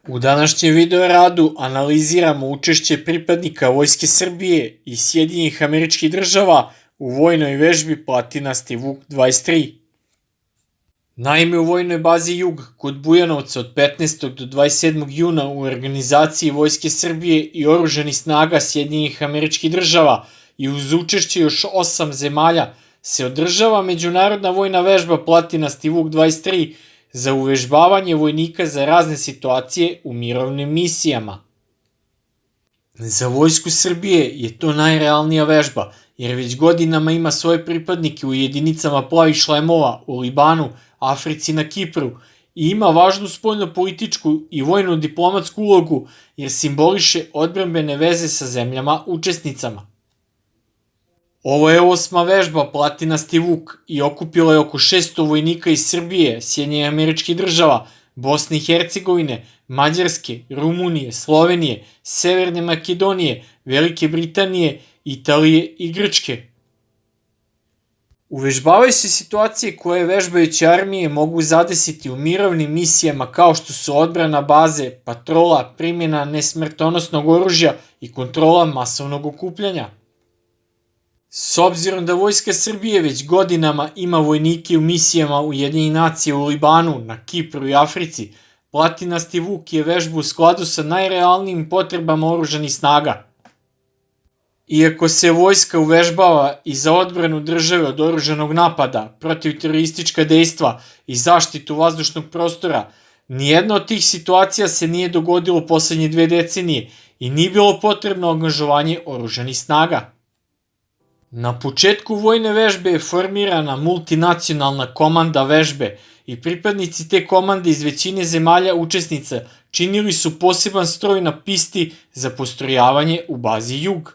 U današnjem video radu analiziramo učešće pripadnika Vojske Srbije i Sjedinjenih Američkih Država u vojnoj vežbi Platinasti Vuk 23. Naime, u vojnoj bazi Jug kod Bujanovca od 15. do 27. juna u organizaciji Vojske Srbije i oružanih snaga Sjedinjenih Američkih Država i uz učešće još 8 zemalja se održava međunarodna vojna vežba Platinasti Vuk 23 za uvežbavanje vojnika za razne situacije u mirovnim misijama. Za Vojsku Srbije je to najrealnija vežba, jer već godinama ima svoje pripadnike u jedinicama plavih šlemova u Libanu, Africi i na Kipru i ima važnu spoljnopolitičku i vojno-diplomatsku ulogu jer simboliše odbrambene veze sa zemljama učesnicama. Ovo je 8. vežba Platinasti Vuk i okupila je oko 600 vojnika iz Srbije, Sjedinjenih Američkih Država, Bosne i Hercegovine, Mađarske, Rumunije, Slovenije, Severne Makedonije, Velike Britanije, Italije i Grčke. Uvežbavaju se situacije koje vežbajuće armije mogu zadesiti u mirovnim misijama kao što su odbrana baze, patrola, primjena nesmrtonosnog oružja i kontrola masovnog okupljanja. S obzirom da Vojska Srbije već godinama ima vojnike u misijama Ujedinjenih nacija u Libanu, na Kipru i Africi, Platinasti Vuk je vežba u skladu sa najrealnijim potrebama oružanih snaga. Iako se vojska uvežbava i za odbranu države od oružanog napada, protiv teroristička dejstva i zaštitu vazdušnog prostora, nijedna od tih situacija se nije dogodilo poslednje 2 decenije i nije bilo potrebno angažovanje oružanih snaga. Na početku vojne vežbe je formirana multinacionalna komanda vežbe i pripadnici te komande iz većine zemalja učesnica činili su poseban stroj na pisti za postrojavanje u bazi Jug.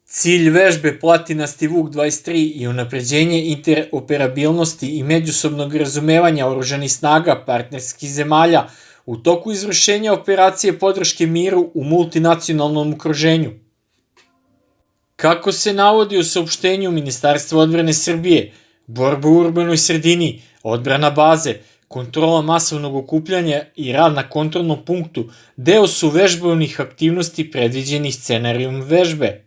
Cilj vežbe Platinasti Vuk 23 je unapređenje interoperabilnosti i međusobnog razumevanja oružanih snaga partnerskih zemalja u toku izvršenja operacije podrške miru u multinacionalnom okruženju. Kako se navodi u saopštenju Ministarstva odbrane Srbije, borba u urbanoj sredini, odbrana baze, kontrola masovnog okupljanja i rad na kontrolnom punktu deo su vežbovnih aktivnosti predviđenih scenarijom vežbe.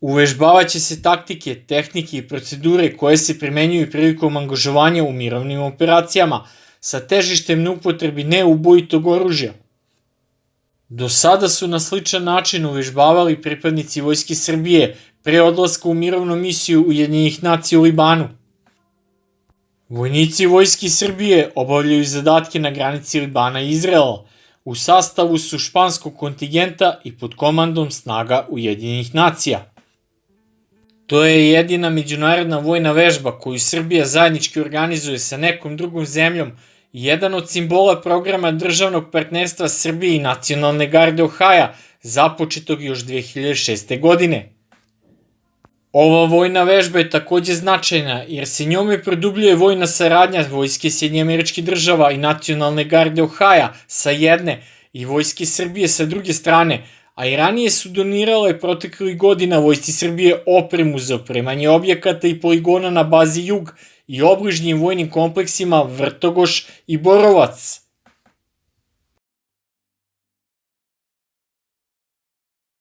Uvežbavaće se taktike, tehnike i procedure koje se primenjuju prilikom angažovanja u mirovnim operacijama sa težištem na upotrebi neubojitog oružja. Do sada su na sličan način uvežbavali pripadnici Vojske Srbije pre odlaska u mirovnu misiju Ujedinjenih nacija u Libanu. Vojnici Vojske Srbije obavljaju zadatke na granici Libana i Izraela. U sastavu su španskog kontingenta i pod komandom snaga Ujedinjenih nacija. To je jedina međunarodna vojna vežba koju Srbija zajednički organizuje sa nekom drugom zemljom i jedan od simbola programa državnog partnerstva Srbije i Nacionalne garde Ohaja, započetog još 2006. godine. Ova vojna vežba je takođe značajna jer se njome produbljuje vojna saradnja Vojske Sjedinjenih Američkih Država i Nacionalne garde Ohaja sa jedne i Vojske Srbije sa druge strane, a i ranije su donirale proteklih godina Vojsci Srbije opremu za opremanje objekata i poligona na bazi Jug i obližnjim vojnim kompleksima Vrtogoš i Borovac.